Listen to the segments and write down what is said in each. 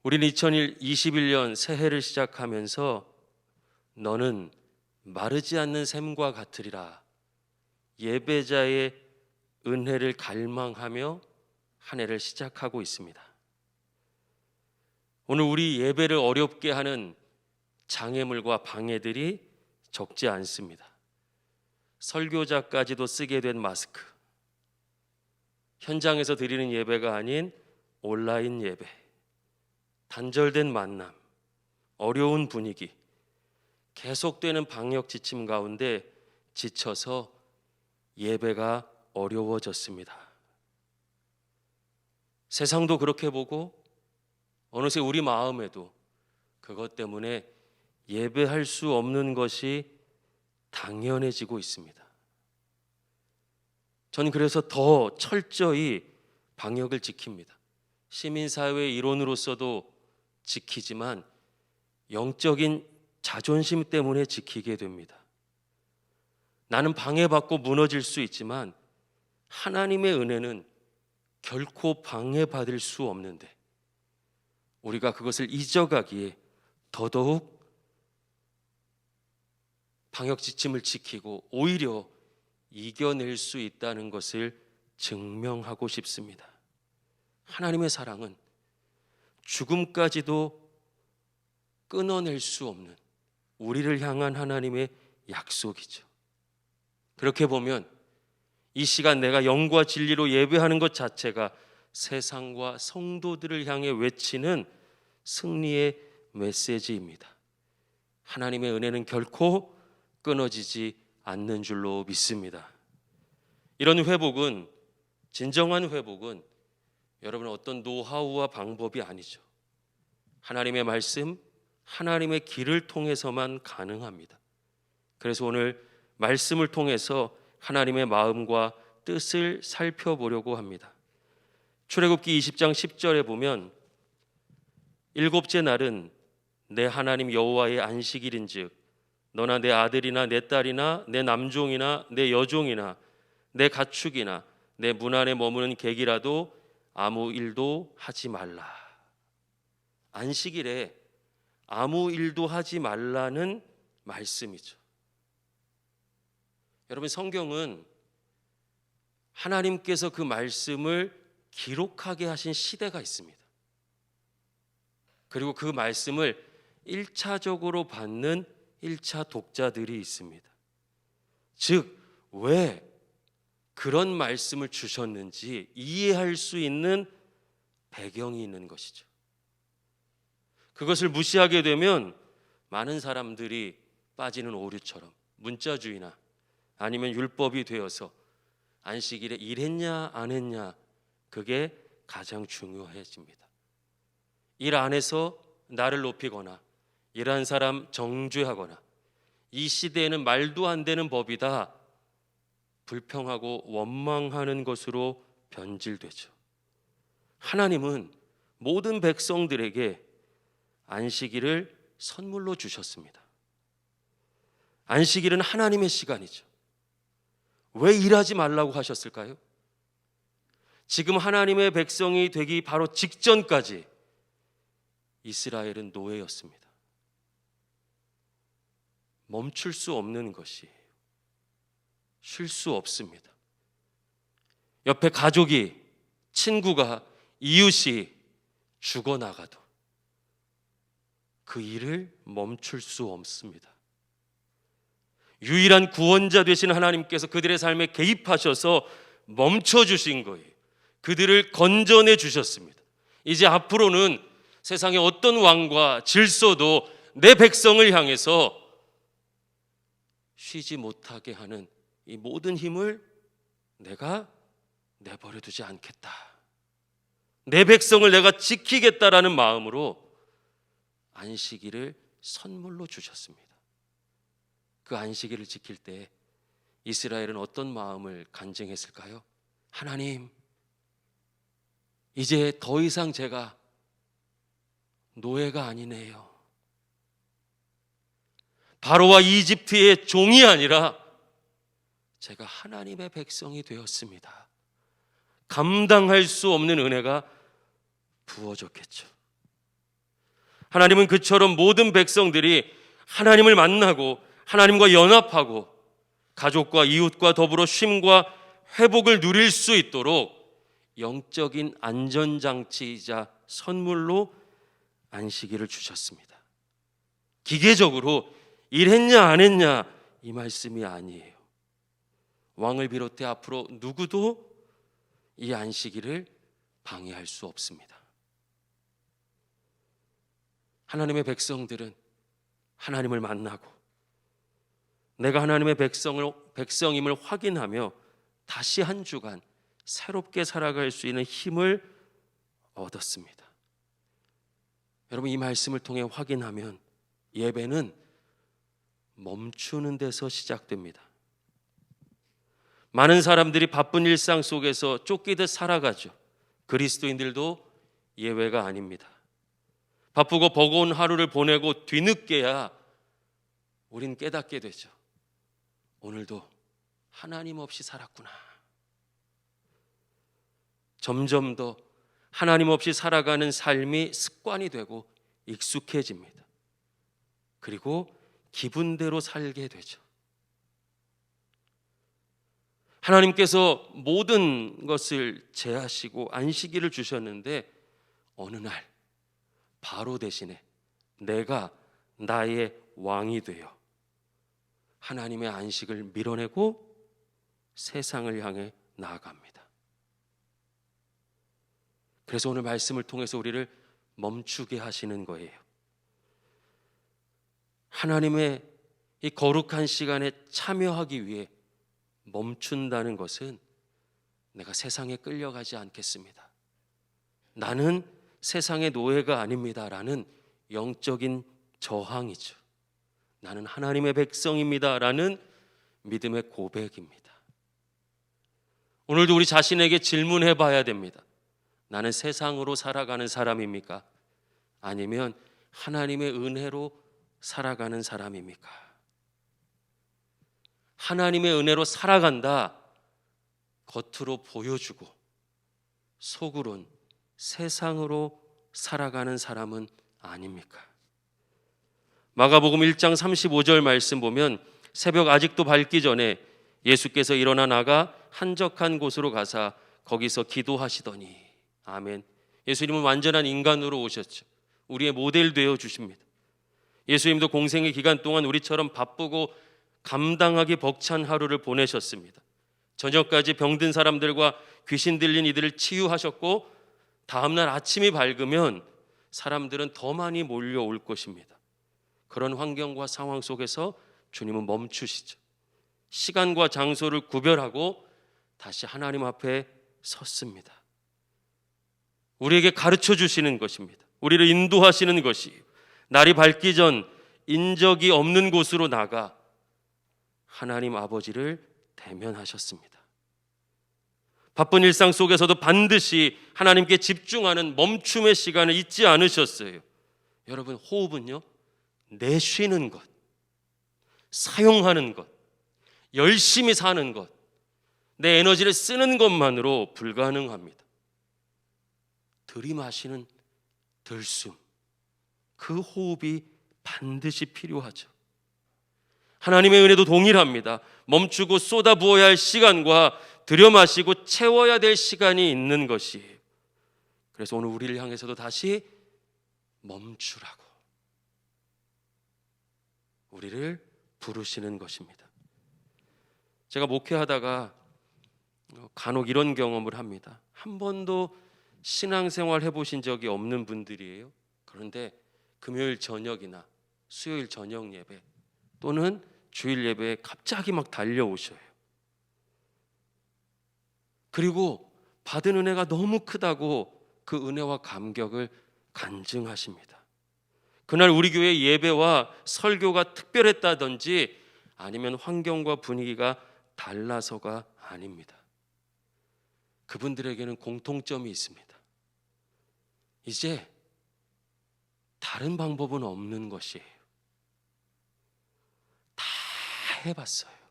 우리는 2021년 새해를 시작하면서 너는 마르지 않는 샘과 같으리라, 예배자의 은혜를 갈망하며 한 해를 시작하고 있습니다. 오늘 우리 예배를 어렵게 하는 장애물과 방해들이 적지 않습니다. 설교자까지도 쓰게 된 마스크, 현장에서 드리는 예배가 아닌 온라인 예배, 단절된 만남, 어려운 분위기, 계속되는 방역 지침 가운데 지쳐서 예배가 어려워졌습니다. 세상도 그렇게 보고 어느새 우리 마음에도 그것 때문에 예배할 수 없는 것이 당연해지고 있습니다. 저는 그래서 더 철저히 방역을 지킵니다. 시민사회의 일원으로서도 지키지만 영적인 자존심 때문에 지키게 됩니다. 나는 방해받고 무너질 수 있지만 하나님의 은혜는 결코 방해받을 수 없는데 우리가 그것을 잊어가기에 더더욱 방역 지침을 지키고 오히려 이겨낼 수 있다는 것을 증명하고 싶습니다. 하나님의 사랑은 죽음까지도 끊어낼 수 없는 우리를 향한 하나님의 약속이죠. 그렇게 보면 이 시간 내가 영과 진리로 예배하는 것 자체가 세상과 성도들을 향해 외치는 승리의 메시지입니다. 하나님의 은혜는 결코 끊어지지 않는 줄로 믿습니다. 이런 회복은, 진정한 회복은 여러분 어떤 노하우와 방법이 아니죠. 하나님의 말씀, 하나님의 길을 통해서만 가능합니다. 그래서 오늘 말씀을 통해서 하나님의 마음과 뜻을 살펴보려고 합니다. 출애굽기 20장 10절에 보면 일곱째 날은 내 하나님 여호와의 안식일인즉 너나 내 아들이나 내 딸이나 내 남종이나 내 여종이나 내 가축이나 내 문 안에 머무는 객이라도 아무 일도 하지 말라. 안식일에 아무 일도 하지 말라는 말씀이죠. 여러분, 성경은 하나님께서 그 말씀을 기록하게 하신 시대가 있습니다. 그리고 그 말씀을 1차적으로 받는 1차 독자들이 있습니다. 즉, 왜 그런 말씀을 주셨는지 이해할 수 있는 배경이 있는 것이죠. 그것을 무시하게 되면 많은 사람들이 빠지는 오류처럼 문자주의나 아니면 율법이 되어서 안식일에 일했냐 안 했냐, 그게 가장 중요해집니다. 일 안에서 나를 높이거나 일한 사람 정죄하거나 이 시대에는 말도 안 되는 법이다, 불평하고 원망하는 것으로 변질되죠. 하나님은 모든 백성들에게 안식일을 선물로 주셨습니다. 안식일은 하나님의 시간이죠. 왜 일하지 말라고 하셨을까요? 지금 하나님의 백성이 되기 바로 직전까지 이스라엘은 노예였습니다. 멈출 수 없는 것이에요. 쉴 수 없습니다. 옆에 가족이, 친구가, 이웃이 죽어나가도 그 일을 멈출 수 없습니다. 유일한 구원자 되신 하나님께서 그들의 삶에 개입하셔서 멈춰주신 거예요. 그들을 건져내 주셨습니다. 이제 앞으로는 세상의 어떤 왕과 질서도 내 백성을 향해서 쉬지 못하게 하는 이 모든 힘을 내가 내버려 두지 않겠다. 내 백성을 내가 지키겠다라는 마음으로 안식일을 선물로 주셨습니다. 그 안식일을 지킬 때 이스라엘은 어떤 마음을 간증했을까요? 하나님, 이제 더 이상 제가 노예가 아니네요. 바로와 이집트의 종이 아니라 제가 하나님의 백성이 되었습니다. 감당할 수 없는 은혜가 부어졌겠죠. 하나님은 그처럼 모든 백성들이 하나님을 만나고 하나님과 연합하고 가족과 이웃과 더불어 쉼과 회복을 누릴 수 있도록 영적인 안전장치이자 선물로 안식일을 주셨습니다. 기계적으로 일했냐 안 했냐 이 말씀이 아니에요. 왕을 비롯해 앞으로 누구도 이 안식일을 방해할 수 없습니다. 하나님의 백성들은 하나님을 만나고 내가 하나님의 백성임을 확인하며 다시 한 주간 새롭게 살아갈 수 있는 힘을 얻었습니다. 여러분, 이 말씀을 통해 확인하면 예배는 멈추는 데서 시작됩니다. 많은 사람들이 바쁜 일상 속에서 쫓기듯 살아가죠. 그리스도인들도 예외가 아닙니다. 바쁘고 버거운 하루를 보내고 뒤늦게야 우린 깨닫게 되죠. 오늘도 하나님 없이 살았구나. 점점 더 하나님 없이 살아가는 삶이 습관이 되고 익숙해집니다. 그리고 기분대로 살게 되죠. 하나님께서 모든 것을 제하시고 안식일을 주셨는데 어느 날 바로 대신에 내가 나의 왕이 되어 하나님의 안식을 밀어내고 세상을 향해 나아갑니다. 그래서 오늘 말씀을 통해서 우리를 멈추게 하시는 거예요. 하나님의 이 거룩한 시간에 참여하기 위해 멈춘다는 것은 내가 세상에 끌려가지 않겠습니다. 나는 세상의 노예가 아닙니다라는 영적인 저항이죠. 나는 하나님의 백성입니다라는 믿음의 고백입니다. 오늘도 우리 자신에게 질문해 봐야 됩니다. 나는 세상으로 살아가는 사람입니까? 아니면 하나님의 은혜로 살아가는 사람입니까? 하나님의 은혜로 살아간다. 겉으로 보여주고 속으론 세상으로 살아가는 사람은 아닙니까? 마가복음 1장 35절 말씀 보면 새벽 아직도 밝기 전에 예수께서 일어나 나가 한적한 곳으로 가사 거기서 기도하시더니 아멘. 예수님은 완전한 인간으로 오셨죠. 우리의 모델 되어 주십니다. 예수님도 공생의 기간 동안 우리처럼 바쁘고 감당하기 벅찬 하루를 보내셨습니다. 저녁까지 병든 사람들과 귀신 들린 이들을 치유하셨고 다음날 아침이 밝으면 사람들은 더 많이 몰려올 것입니다. 그런 환경과 상황 속에서 주님은 멈추시죠. 시간과 장소를 구별하고 다시 하나님 앞에 섰습니다. 우리에게 가르쳐 주시는 것입니다. 우리를 인도하시는 것이에요. 날이 밝기 전 인적이 없는 곳으로 나가 하나님 아버지를 대면하셨습니다. 바쁜 일상 속에서도 반드시 하나님께 집중하는 멈춤의 시간을 잊지 않으셨어요. 여러분, 호흡은요, 내쉬는 것, 사용하는 것, 열심히 사는 것, 내 에너지를 쓰는 것만으로 불가능합니다. 들이마시는 들숨, 그 호흡이 반드시 필요하죠. 하나님의 은혜도 동일합니다. 멈추고 쏟아부어야 할 시간과 들여마시고 채워야 될 시간이 있는 것이에요. 그래서 오늘 우리를 향해서도 다시 멈추라고 우리를 부르시는 것입니다. 제가 목회하다가 간혹 이런 경험을 합니다. 한 번도 신앙생활 해보신 적이 없는 분들이에요. 그런데 금요일 저녁이나 수요일 저녁 예배 또는 주일 예배에 갑자기 막 달려오셔요. 그리고 받은 은혜가 너무 크다고 그 은혜와 감격을 간증하십니다. 그날 우리 교회 예배와 설교가 특별했다든지 아니면 환경과 분위기가 달라서가 아닙니다. 그분들에게는 공통점이 있습니다. 이제 다른 방법은 없는 것이에요. 다 해봤어요.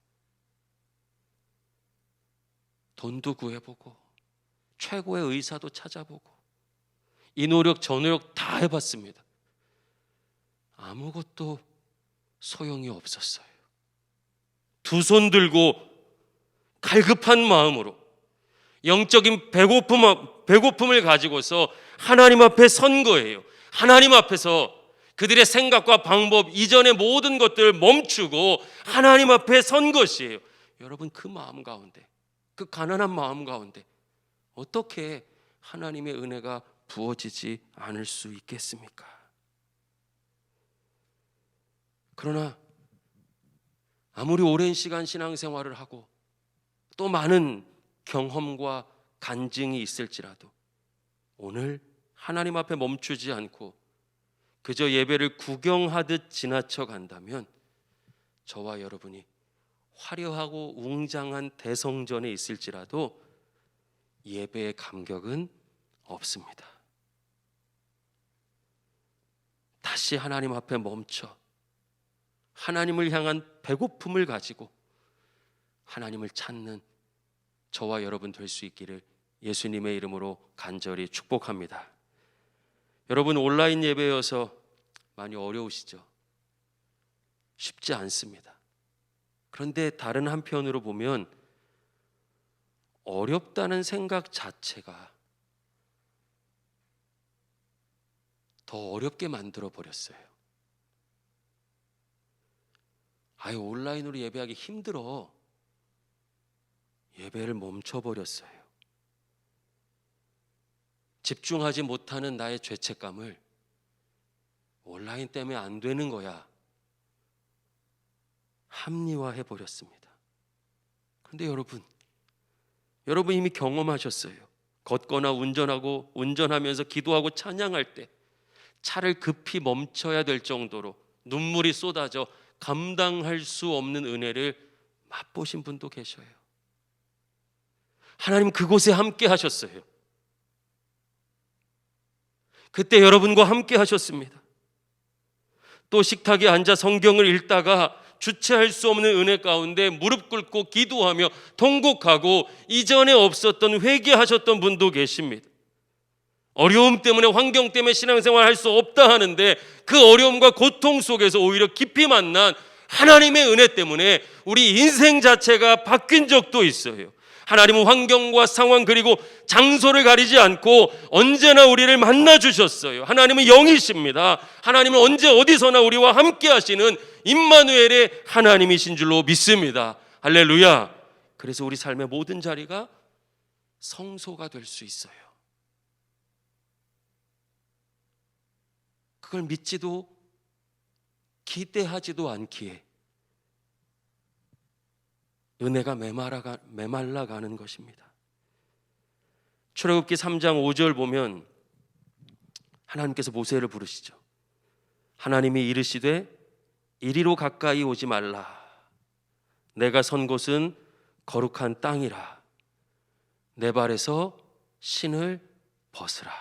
돈도 구해보고 최고의 의사도 찾아보고 이 노력 저 노력 다 해봤습니다. 아무것도 소용이 없었어요. 두 손 들고 갈급한 마음으로 영적인 배고픔을 가지고서 하나님 앞에 선 거예요. 하나님 앞에서 그들의 생각과 방법, 이전의 모든 것들을 멈추고 하나님 앞에 선 것이에요. 여러분, 그 마음 가운데, 그 가난한 마음 가운데 어떻게 하나님의 은혜가 부어지지 않을 수 있겠습니까? 그러나 아무리 오랜 시간 신앙생활을 하고 또 많은 경험과 간증이 있을지라도 오늘 하나님 앞에 멈추지 않고 그저 예배를 구경하듯 지나쳐 간다면 저와 여러분이 화려하고 웅장한 대성전에 있을지라도 예배의 감격은 없습니다. 다시 하나님 앞에 멈춰 하나님을 향한 배고픔을 가지고 하나님을 찾는 저와 여러분 될 수 있기를 예수님의 이름으로 간절히 축복합니다. 여러분, 온라인 예배여서 많이 어려우시죠? 쉽지 않습니다. 그런데 다른 한편으로 보면 어렵다는 생각 자체가 더 어렵게 만들어 버렸어요. 아예 온라인으로 예배하기 힘들어. 예배를 멈춰버렸어요. 집중하지 못하는 나의 죄책감을 온라인 때문에 안 되는 거야 합리화해 버렸습니다. 그런데 여러분 이미 경험하셨어요. 걷거나 운전하면서 기도하고 찬양할 때 차를 급히 멈춰야 될 정도로 눈물이 쏟아져 감당할 수 없는 은혜를 맛보신 분도 계셔요. 하나님 그곳에 함께 하셨어요. 그때 여러분과 함께 하셨습니다. 또 식탁에 앉아 성경을 읽다가 주체할 수 없는 은혜 가운데 무릎 꿇고 기도하며 통곡하고 이전에 없었던 회개하셨던 분도 계십니다. 어려움 때문에, 환경 때문에 신앙생활 할 수 없다 하는데 그 어려움과 고통 속에서 오히려 깊이 만난 하나님의 은혜 때문에 우리 인생 자체가 바뀐 적도 있어요. 하나님은 환경과 상황 그리고 장소를 가리지 않고 언제나 우리를 만나 주셨어요. 하나님은 영이십니다. 하나님은 언제 어디서나 우리와 함께 하시는 임마누엘의 하나님이신 줄로 믿습니다. 할렐루야. 그래서 우리 삶의 모든 자리가 성소가 될 수 있어요. 그걸 믿지도 기대하지도 않기에 은혜가 메말라가는 것입니다. 출애굽기 3장 5절 보면 하나님께서 모세를 부르시죠. 하나님이 이르시되 이리로 가까이 오지 말라. 내가 선 곳은 거룩한 땅이라. 내 발에서 신을 벗으라.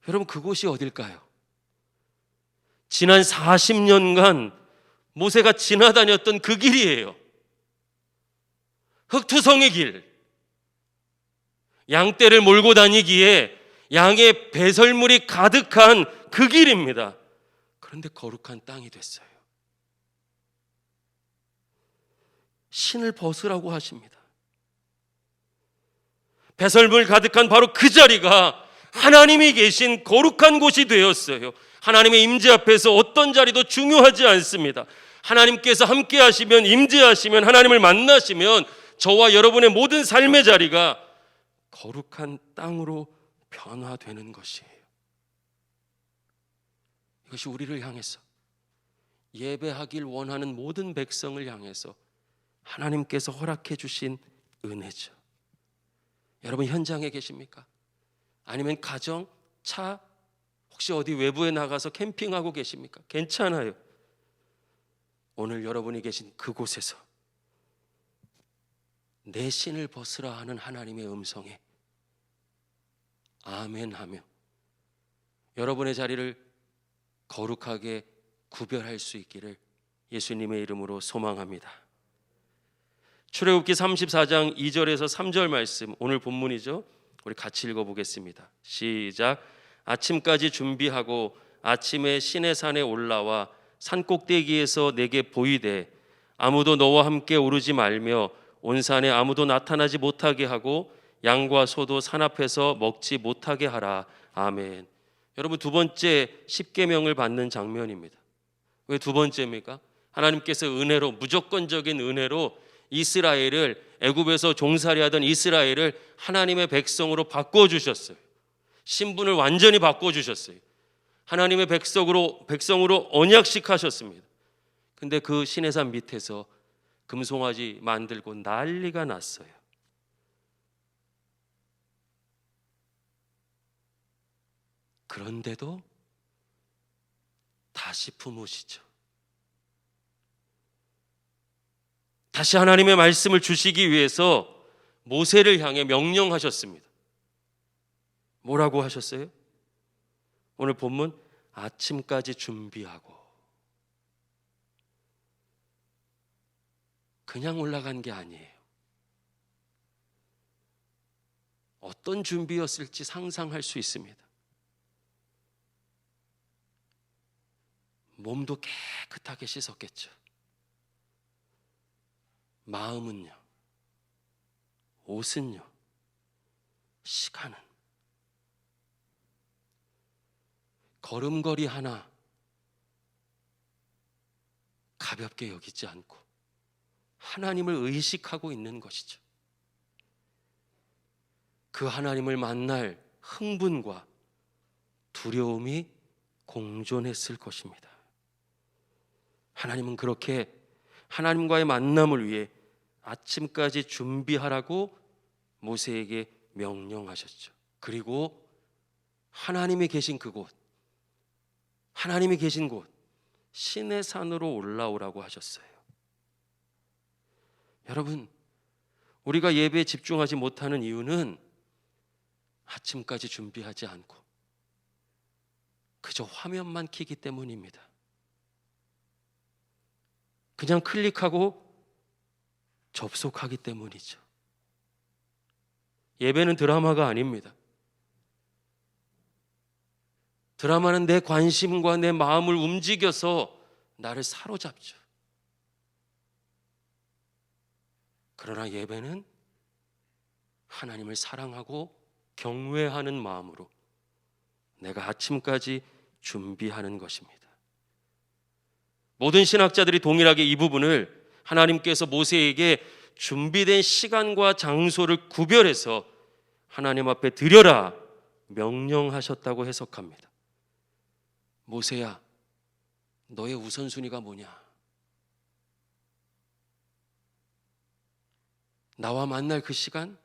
여러분, 그곳이 어딜까요? 지난 40년간 모세가 지나다녔던 그 길이에요. 흙투성이 길. 양떼를 몰고 다니기에 양의 배설물이 가득한 그 길입니다. 그런데 거룩한 땅이 됐어요. 신을 벗으라고 하십니다. 배설물 가득한 바로 그 자리가 하나님이 계신 거룩한 곳이 되었어요. 하나님의 임재 앞에서 어떤 자리도 중요하지 않습니다. 하나님께서 함께 하시면, 임재하시면, 하나님을 만나시면 저와 여러분의 모든 삶의 자리가 거룩한 땅으로 변화되는 것이에요. 이것이 우리를 향해서, 예배하길 원하는 모든 백성을 향해서 하나님께서 허락해 주신 은혜죠. 여러분, 현장에 계십니까? 아니면 가정, 차, 혹시 어디 외부에 나가서 캠핑하고 계십니까? 괜찮아요. 오늘 여러분이 계신 그곳에서 내 신을 벗으라 하는 하나님의 음성에 아멘하며 여러분의 자리를 거룩하게 구별할 수 있기를 예수님의 이름으로 소망합니다. 출애굽기 34장 2절에서 3절 말씀, 오늘 본문이죠. 우리 같이 읽어보겠습니다. 시작. 아침까지 준비하고 아침에 시내산에 올라와 산꼭대기에서 내게 보이되 아무도 너와 함께 오르지 말며 온 산에 아무도 나타나지 못하게 하고 양과 소도 산 앞에서 먹지 못하게 하라. 아멘. 여러분, 두 번째 십계명을 받는 장면입니다. 왜 두 번째입니까? 하나님께서 은혜로, 무조건적인 은혜로 이스라엘을, 애굽에서 종살이하던 이스라엘을 하나님의 백성으로 바꿔주셨어요. 신분을 완전히 바꿔주셨어요. 하나님의 백성으로 언약식 하셨습니다. 근데 그 시내산 밑에서 금송아지 만들고 난리가 났어요. 그런데도 다시 품으시죠. 다시 하나님의 말씀을 주시기 위해서 모세를 향해 명령하셨습니다. 뭐라고 하셨어요? 오늘 본문 아침까지 준비하고. 그냥 올라간 게 아니에요. 어떤 준비였을지 상상할 수 있습니다. 몸도 깨끗하게 씻었겠죠. 마음은요, 옷은요, 시간은, 걸음걸이 하나 가볍게 여기지 않고 하나님을 의식하고 있는 것이죠. 그 하나님을 만날 흥분과 두려움이 공존했을 것입니다. 하나님은 그렇게 하나님과의 만남을 위해 아침까지 준비하라고 모세에게 명령하셨죠. 그리고 하나님이 계신 그곳, 하나님이 계신 곳 시내산으로 올라오라고 하셨어요. 여러분, 우리가 예배에 집중하지 못하는 이유는 아침까지 준비하지 않고 그저 화면만 켜기 때문입니다. 그냥 클릭하고 접속하기 때문이죠. 예배는 드라마가 아닙니다. 드라마는 내 관심과 내 마음을 움직여서 나를 사로잡죠. 그러나 예배는 하나님을 사랑하고 경외하는 마음으로 내가 아침까지 준비하는 것입니다. 모든 신학자들이 동일하게 이 부분을 하나님께서 모세에게 준비된 시간과 장소를 구별해서 하나님 앞에 드려라 명령하셨다고 해석합니다. 모세야, 너의 우선순위가 뭐냐? 나와 만날 그 시간,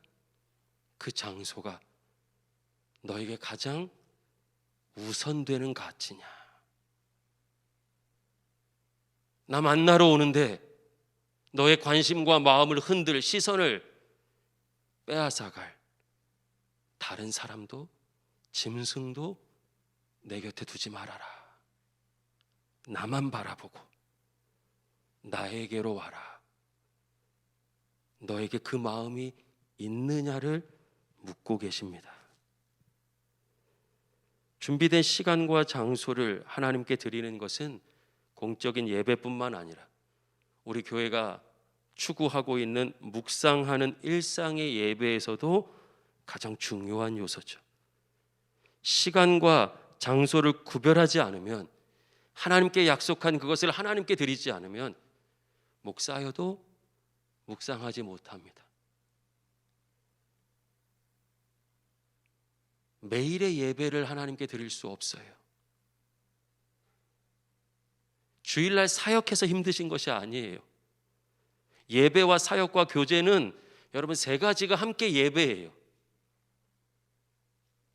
그 장소가 너에게 가장 우선되는 가치냐? 나 만나러 오는데 너의 관심과 마음을 흔들 시선을 빼앗아갈 다른 사람도 짐승도 내 곁에 두지 말아라. 나만 바라보고 나에게로 와라. 너에게 그 마음이 있느냐를 묻고 계십니다. 준비된 시간과 장소를 하나님께 드리는 것은 공적인 예배뿐만 아니라 우리 교회가 추구하고 있는 묵상하는 일상의 예배에서도 가장 중요한 요소죠. 시간과 장소를 구별하지 않으면, 하나님께 약속한 그것을 하나님께 드리지 않으면 목사여도 묵상하지 못합니다. 매일의 예배를 하나님께 드릴 수 없어요. 주일날 사역해서 힘드신 것이 아니에요. 예배와 사역과 교제는 여러분 세 가지가 함께 예배예요.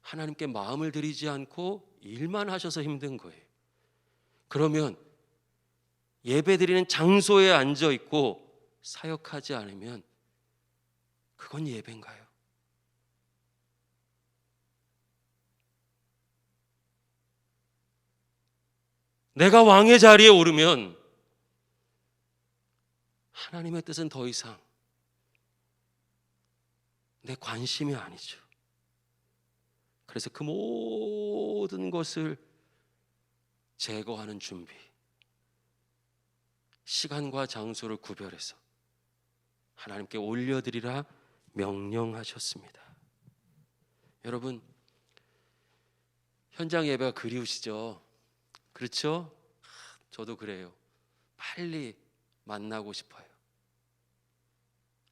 하나님께 마음을 드리지 않고 일만 하셔서 힘든 거예요. 그러면 예배 드리는 장소에 앉아 있고 사역하지 않으면 그건 예배인가요? 내가 왕의 자리에 오르면 하나님의 뜻은 더 이상 내 관심이 아니죠. 그래서 그 모든 것을 제거하는 준비, 시간과 장소를 구별해서 하나님께 올려드리라 명령하셨습니다. 여러분, 현장 예배가 그리우시죠? 그렇죠? 저도 그래요. 빨리 만나고 싶어요.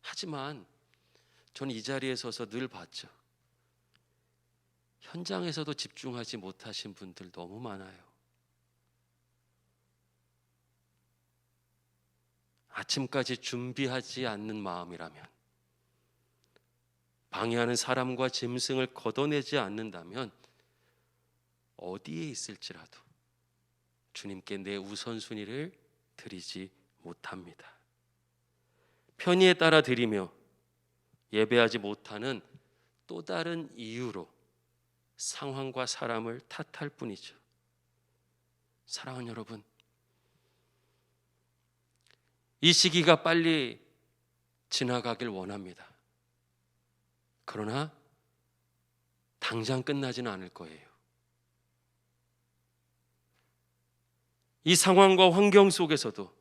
하지만 저는 이 자리에 서서 늘 봤죠. 현장에서도 집중하지 못하신 분들 너무 많아요. 아침까지 준비하지 않는 마음이라면, 방해하는 사람과 짐승을 걷어내지 않는다면 어디에 있을지라도 주님께 내 우선순위를 드리지 못합니다. 편의에 따라 드리며 예배하지 못하는 또 다른 이유로 상황과 사람을 탓할 뿐이죠. 사랑하는 여러분, 이 시기가 빨리 지나가길 원합니다. 그러나 당장 끝나지는 않을 거예요. 이 상황과 환경 속에서도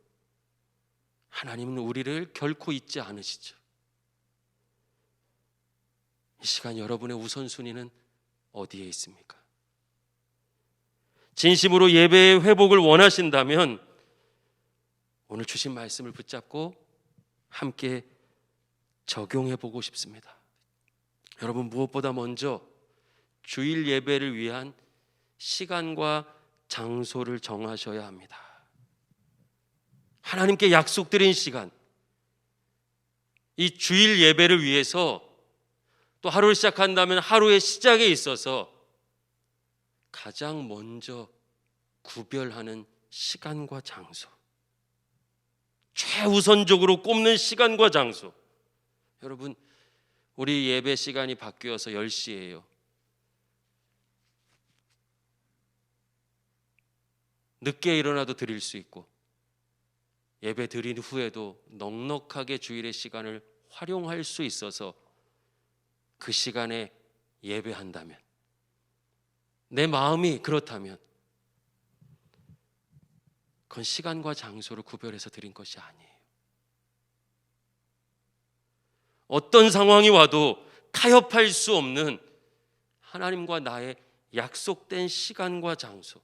하나님은 우리를 결코 잊지 않으시죠. 이 시간 여러분의 우선순위는 어디에 있습니까? 진심으로 예배의 회복을 원하신다면 오늘 주신 말씀을 붙잡고 함께 적용해 보고 싶습니다. 여러분, 무엇보다 먼저 주일 예배를 위한 시간과 장소를 정하셔야 합니다. 하나님께 약속드린 시간, 이 주일 예배를 위해서 또 하루를 시작한다면 하루의 시작에 있어서 가장 먼저 구별하는 시간과 장소, 최우선적으로 꼽는 시간과 장소. 여러분, 우리 예배 시간이 바뀌어서 10시예요. 늦게 일어나도 드릴 수 있고, 예배 드린 후에도 넉넉하게 주일의 시간을 활용할 수 있어서 그 시간에 예배한다면, 내 마음이 그렇다면 그건 시간과 장소를 구별해서 드린 것이 아니에요. 어떤 상황이 와도 타협할 수 없는 하나님과 나의 약속된 시간과 장소,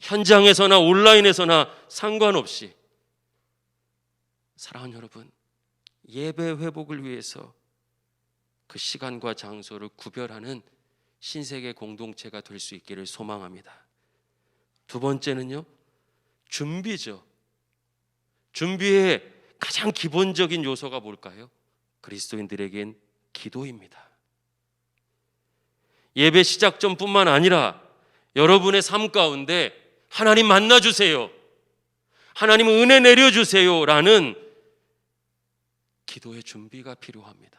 현장에서나 온라인에서나 상관없이, 사랑하는 여러분, 예배 회복을 위해서 그 시간과 장소를 구별하는 신세계 공동체가 될 수 있기를 소망합니다. 두 번째는요, 준비죠. 준비의 가장 기본적인 요소가 뭘까요? 그리스도인들에겐 기도입니다. 예배 시작 전뿐만 아니라 여러분의 삶 가운데 하나님 만나주세요, 하나님 은혜 내려주세요 라는 기도의 준비가 필요합니다.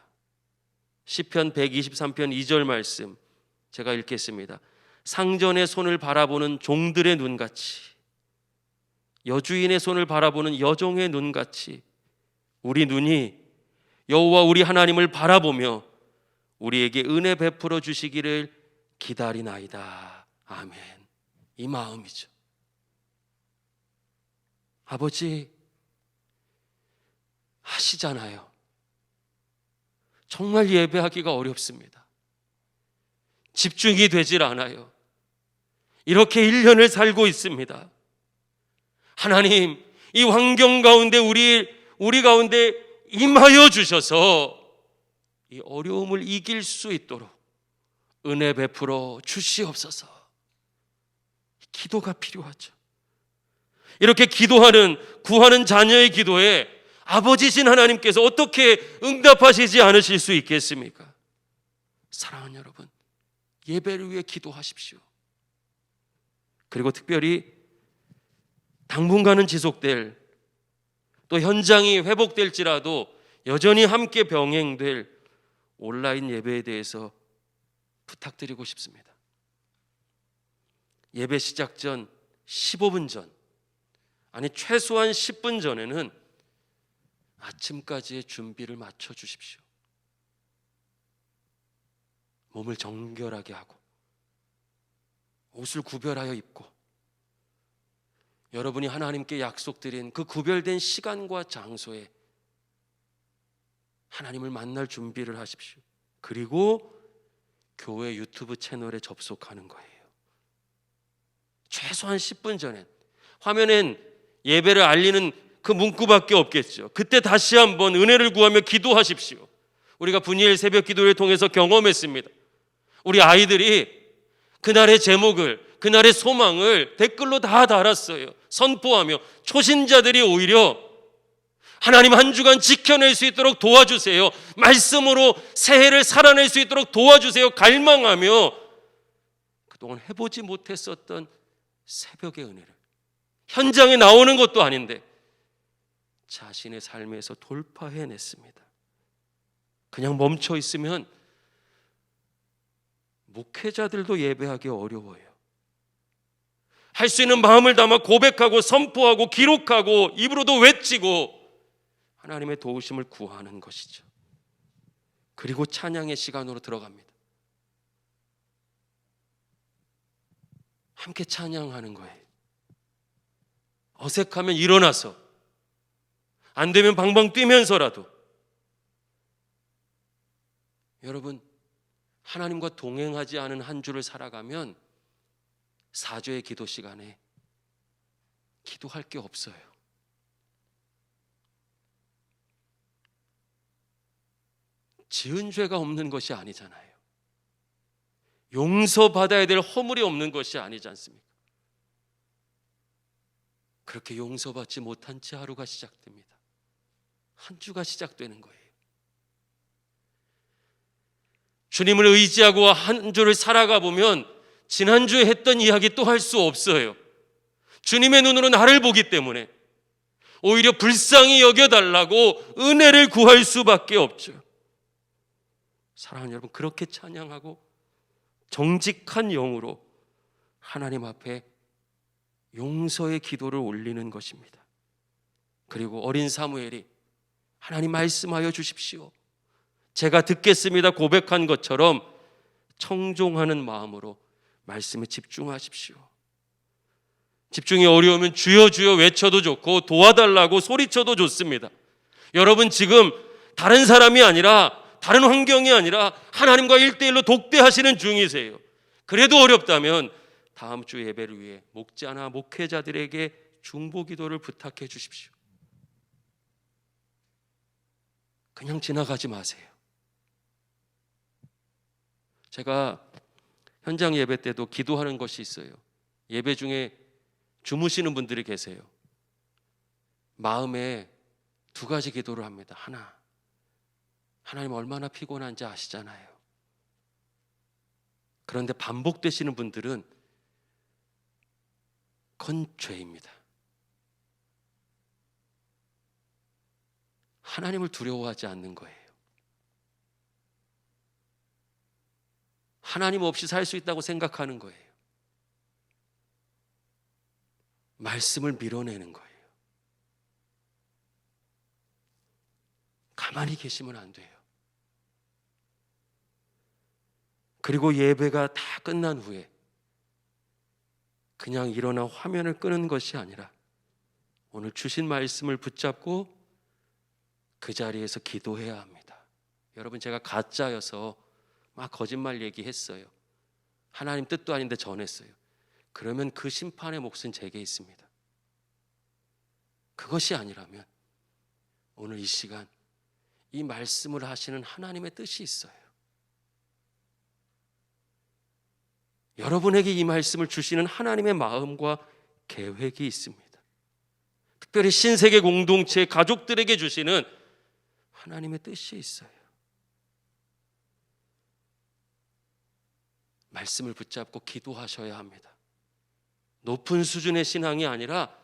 시편 123편 2절 말씀 제가 읽겠습니다. 상전의 손을 바라보는 종들의 눈같이, 여주인의 손을 바라보는 여종의 눈같이 우리 눈이 여호와 우리 하나님을 바라보며 우리에게 은혜 베풀어 주시기를 기다리나이다. 아멘. 이 마음이죠. 아버지 하시잖아요. 정말 예배하기가 어렵습니다. 집중이 되질 않아요. 이렇게 1년을 살고 있습니다. 하나님, 이 환경 가운데 우리 가운데 임하여 주셔서 이 어려움을 이길 수 있도록 은혜 베풀어 주시옵소서. 기도가 필요하죠. 이렇게 기도하는, 구하는 자녀의 기도에 아버지신 하나님께서 어떻게 응답하시지 않으실 수 있겠습니까? 사랑하는 여러분, 예배를 위해 기도하십시오. 그리고 특별히 당분간은 지속될, 또 현장이 회복될지라도 여전히 함께 병행될 온라인 예배에 대해서 부탁드리고 싶습니다. 예배 시작 전 15분 전, 아니 최소한 10분 전에는 아침까지의 준비를 맞춰 주십시오. 몸을 정결하게 하고 옷을 구별하여 입고 여러분이 하나님께 약속드린 그 구별된 시간과 장소에 하나님을 만날 준비를 하십시오. 그리고 교회 유튜브 채널에 접속하는 거예요. 최소한 10분 전엔 화면엔 예배를 알리는 그 문구밖에 없겠죠. 그때 다시 한번 은혜를 구하며 기도하십시오. 우리가 분이엘 새벽 기도를 통해서 경험했습니다. 우리 아이들이 그날의 제목을, 그날의 소망을 댓글로 다 달았어요. 선포하며 초신자들이 오히려 하나님 한 주간 지켜낼 수 있도록 도와주세요. 말씀으로 새해를 살아낼 수 있도록 도와주세요. 갈망하며 그동안 해보지 못했었던 새벽의 은혜를, 현장에 나오는 것도 아닌데 자신의 삶에서 돌파해냈습니다. 그냥 멈춰 있으면 목회자들도 예배하기 어려워요. 할 수 있는 마음을 담아 고백하고 선포하고 기록하고 입으로도 외치고 하나님의 도우심을 구하는 것이죠. 그리고 찬양의 시간으로 들어갑니다. 함께 찬양하는 거예요. 어색하면 일어나서, 안 되면 방방 뛰면서라도 여러분, 하나님과 동행하지 않은 한 주를 살아가면 사죄의 기도 시간에 기도할 게 없어요. 지은 죄가 없는 것이 아니잖아요. 용서받아야 될 허물이 없는 것이 아니지 않습니까? 그렇게 용서받지 못한 채 하루가 시작됩니다. 한 주가 시작되는 거예요. 주님을 의지하고 한 주를 살아가 보면 지난주에 했던 이야기 또 할 수 없어요. 주님의 눈으로 나를 보기 때문에 오히려 불쌍히 여겨달라고 은혜를 구할 수밖에 없죠. 사랑하는 여러분, 그렇게 찬양하고 정직한 영으로 하나님 앞에 용서의 기도를 올리는 것입니다. 그리고 어린 사무엘이 하나님 말씀하여 주십시오, 제가 듣겠습니다 고백한 것처럼 청종하는 마음으로 말씀에 집중하십시오. 집중이 어려우면 주여 주여 외쳐도 좋고 도와달라고 소리쳐도 좋습니다. 여러분, 지금 다른 사람이 아니라, 다른 환경이 아니라 하나님과 1대1로 독대하시는 중이세요. 그래도 어렵다면 다음 주 예배를 위해 목자나 목회자들에게 중보 기도를 부탁해 주십시오. 그냥 지나가지 마세요. 제가 현장 예배 때도 기도하는 것이 있어요. 예배 중에 주무시는 분들이 계세요. 마음에 두 가지 기도를 합니다. 하나, 하나님 얼마나 피곤한지 아시잖아요. 그런데 반복되시는 분들은 그건 죄입니다. 하나님을 두려워하지 않는 거예요. 하나님 없이 살 수 있다고 생각하는 거예요. 말씀을 밀어내는 거예요. 가만히 계시면 안 돼요. 그리고 예배가 다 끝난 후에 그냥 일어나 화면을 끄는 것이 아니라 오늘 주신 말씀을 붙잡고 그 자리에서 기도해야 합니다. 여러분, 제가 가짜여서 막 거짓말 얘기했어요. 하나님 뜻도 아닌데 전했어요. 그러면 그 심판의 몫은 제게 있습니다. 그것이 아니라면 오늘 이 시간 이 말씀을 하시는 하나님의 뜻이 있어요. 여러분에게 이 말씀을 주시는 하나님의 마음과 계획이 있습니다. 특별히 신세계 공동체 가족들에게 주시는 하나님의 뜻이 있어요. 말씀을 붙잡고 기도하셔야 합니다. 높은 수준의 신앙이 아니라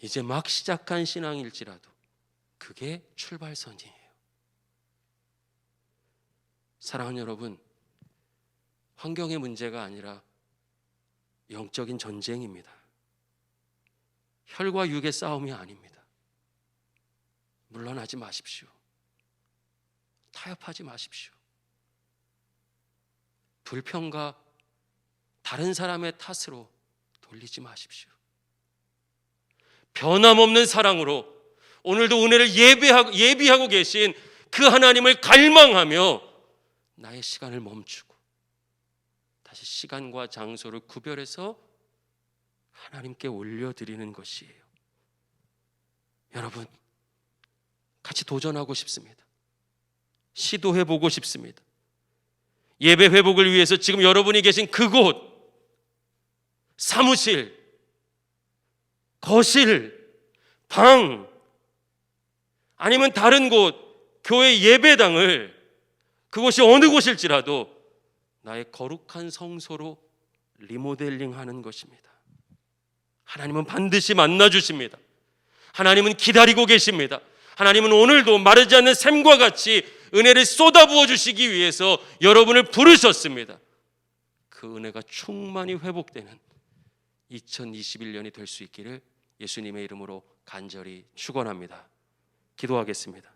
이제 막 시작한 신앙일지라도 그게 출발선이에요. 사랑하는 여러분, 환경의 문제가 아니라 영적인 전쟁입니다. 혈과 육의 싸움이 아닙니다. 물러나지 마십시오. 타협하지 마십시오. 불평과 다른 사람의 탓으로 돌리지 마십시오. 변함없는 사랑으로 오늘도 은혜를 예비하고 계신 그 하나님을 갈망하며 나의 시간을 멈추고 다시 시간과 장소를 구별해서 하나님께 올려드리는 것이에요. 여러분, 같이 도전하고 싶습니다. 시도해보고 싶습니다. 예배 회복을 위해서 지금 여러분이 계신 그곳, 사무실, 거실, 방, 아니면 다른 곳, 교회 예배당을 그곳이 어느 곳일지라도 나의 거룩한 성소로 리모델링하는 것입니다. 하나님은 반드시 만나주십니다. 하나님은 기다리고 계십니다. 하나님은 오늘도 마르지 않는 샘과 같이 은혜를 쏟아부어 주시기 위해서 여러분을 부르셨습니다. 그 은혜가 충만히 회복되는 2021년이 될 수 있기를 예수님의 이름으로 간절히 축원합니다. 기도하겠습니다.